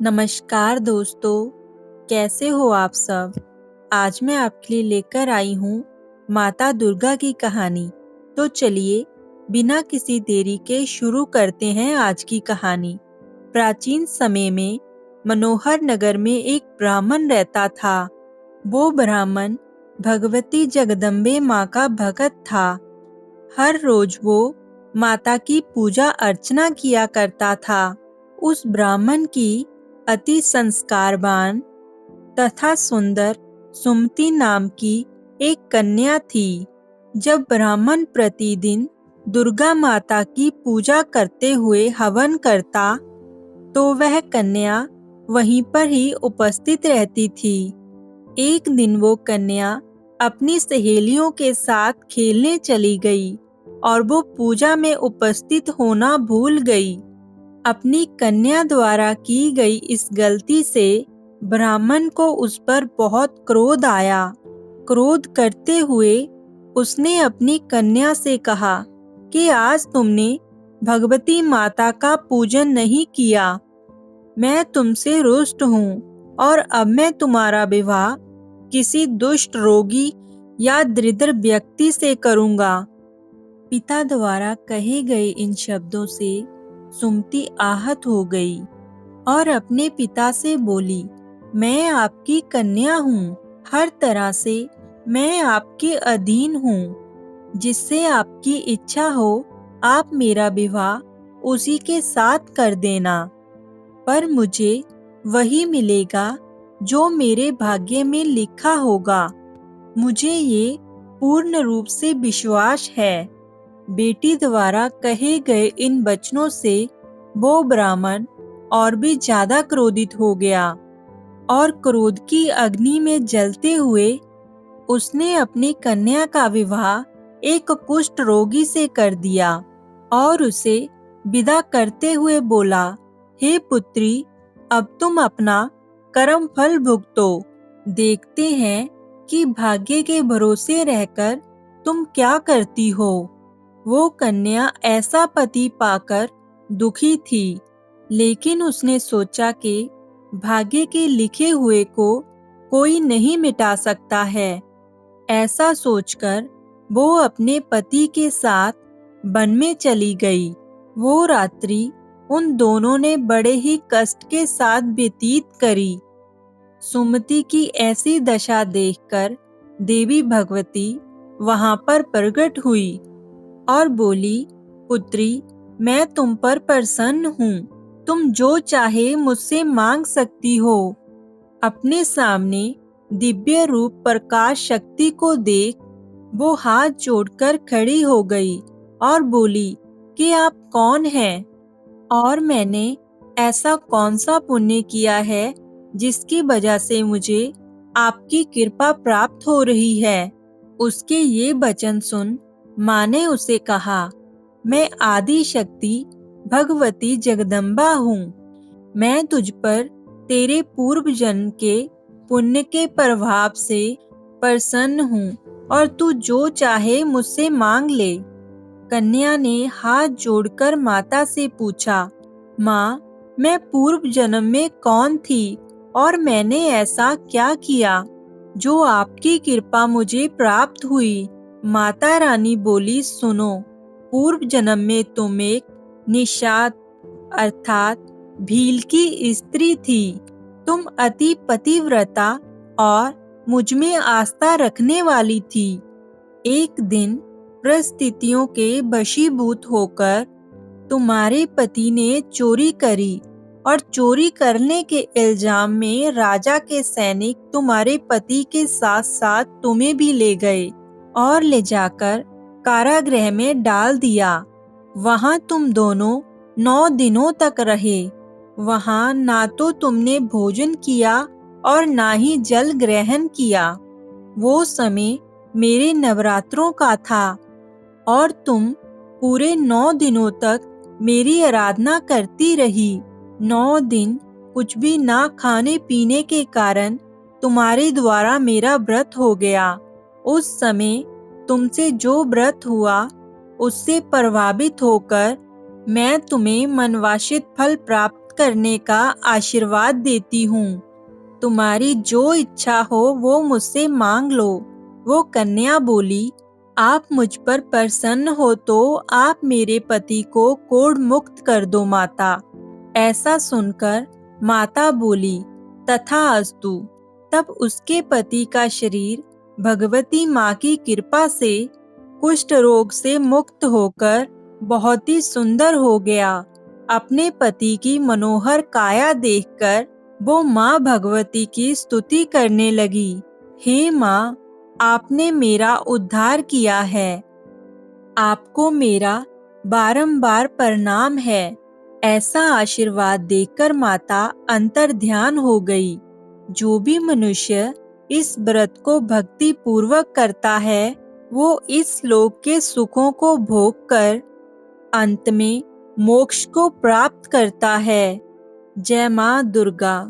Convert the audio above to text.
नमस्कार दोस्तों, कैसे हो आप सब। आज मैं आपके लिए लेकर आई हूँ माता दुर्गा की कहानी। तो चलिए बिना किसी देरी के शुरू करते हैं आज की कहानी। प्राचीन समय में मनोहर नगर में एक ब्राह्मण रहता था। वो ब्राह्मण भगवती जगदम्बे माँ का भक्त था। हर रोज वो माता की पूजा अर्चना किया करता था। उस ब्राह्मण की अति संस्कारवान तथा सुंदर सुमति नाम की एक कन्या थी। जब ब्राह्मण प्रतिदिन दुर्गा माता की पूजा करते हुए हवन करता, तो वह कन्या वहीं पर ही उपस्थित रहती थी। एक दिन वो कन्या अपनी सहेलियों के साथ खेलने चली गई और वो पूजा में उपस्थित होना भूल गई। अपनी कन्या द्वारा की गई इस गलती से ब्राह्मण को उस पर बहुत क्रोध आया। क्रोध करते हुए उसने अपनी कन्या से कहा कि आज तुमने भगवती माता का पूजन नहीं किया। मैं तुमसे रुष्ट हूँ और अब मैं तुम्हारा विवाह किसी दुष्ट रोगी या दरिद्र व्यक्ति से करूँगा। पिता द्वारा कहे गए इन शब्दों से सुमति आहत हो गई और अपने पिता से बोली, मैं आपकी कन्या हूँ, हर तरह से मैं आपके अधीन हूँ। जिससे आपकी इच्छा हो आप मेरा विवाह उसी के साथ कर देना, पर मुझे वही मिलेगा जो मेरे भाग्य में लिखा होगा। मुझे ये पूर्ण रूप से विश्वास है। बेटी द्वारा कहे गए इन वचनों से वो ब्राह्मण और भी ज्यादा क्रोधित हो गया और क्रोध की अग्नि में जलते हुए उसने अपनी कन्या का विवाह एक कुष्ठ रोगी से कर दिया और उसे विदा करते हुए बोला, हे पुत्री, अब तुम अपना कर्म फल भुगतो। देखते हैं कि भाग्य के भरोसे रहकर तुम क्या करती हो। वो कन्या ऐसा पति पाकर दुखी थी, लेकिन उसने सोचा कि भाग्य के लिखे हुए को कोई नहीं मिटा सकता है। ऐसा सोचकर वो अपने पति के साथ वन में चली गई। वो रात्रि उन दोनों ने बड़े ही कष्ट के साथ व्यतीत करी। सुमति की ऐसी दशा देखकर देवी भगवती वहां पर प्रकट हुई और बोली, पुत्री, मैं तुम पर प्रसन्न हूँ। तुम जो चाहे मुझसे मांग सकती हो। अपने सामने दिव्य रूप प्रकाश शक्ति को देख वो हाथ जोड़कर खड़ी हो गई और बोली कि आप कौन हैं और मैंने ऐसा कौन सा पुण्य किया है जिसकी वजह से मुझे आपकी कृपा प्राप्त हो रही है। उसके ये वचन सुन माँ ने उसे कहा, मैं आदि शक्ति भगवती जगदम्बा हूँ। मैं तुझ पर तेरे पूर्व जन्म के पुण्य के प्रभाव से प्रसन्न हूँ और तू जो चाहे मुझसे मांग ले। कन्या ने हाथ जोड़कर माता से पूछा, माँ, मैं पूर्व जन्म में कौन थी और मैंने ऐसा क्या किया जो आपकी कृपा मुझे प्राप्त हुई। माता रानी बोली, सुनो, पूर्व जन्म में तुम एक निषाद अर्थात भील की स्त्री थी। तुम अति पतिव्रता और मुझ में आस्था रखने वाली थी। एक दिन परिस्थितियों के वशीभूत होकर तुम्हारे पति ने चोरी करी और चोरी करने के इल्जाम में राजा के सैनिक तुम्हारे पति के साथ साथ तुम्हें भी ले गए और ले जाकर कारागृह में डाल दिया। वहां तुम दोनों 9 दिनों तक रहे। वहां ना तो तुमने भोजन किया और ना ही जल ग्रहण किया। वो समय मेरे नवरात्रों का था और तुम पूरे 9 दिनों तक मेरी आराधना करती रही। 9 दिन कुछ भी ना खाने पीने के कारण तुम्हारे द्वारा मेरा व्रत हो गया। उस समय तुमसे जो व्रत हुआ उससे प्रभावित होकर मैं तुम्हें मनवांछित फल प्राप्त प्राप्त करने का आशीर्वाद देती हूँ। तुम्हारी जो इच्छा हो वो मुझसे मांग लो। वो कन्या बोली, आप मुझ पर प्रसन्न हो तो आप मेरे पति को कोढ़ मुक्त कर दो माता। ऐसा सुनकर माता बोली, तथास्तु। तब उसके पति का शरीर भगवती माँ की कृपा से कुष्ठ रोग से मुक्त होकर बहुत ही सुंदर हो गया। अपने पति की मनोहर काया देखकर वो माँ भगवती की स्तुति करने लगी। हे माँ, आपने मेरा उद्धार किया है। आपको मेरा बारंबार प्रणाम है। ऐसा आशीर्वाद देकर माता अंतर्ध्यान हो गई। जो भी मनुष्य इस व्रत को भक्ति पूर्वक करता है, वो इस लोक के सुखों को भोग कर अंत में मोक्ष को प्राप्त करता है। जय माँ दुर्गा।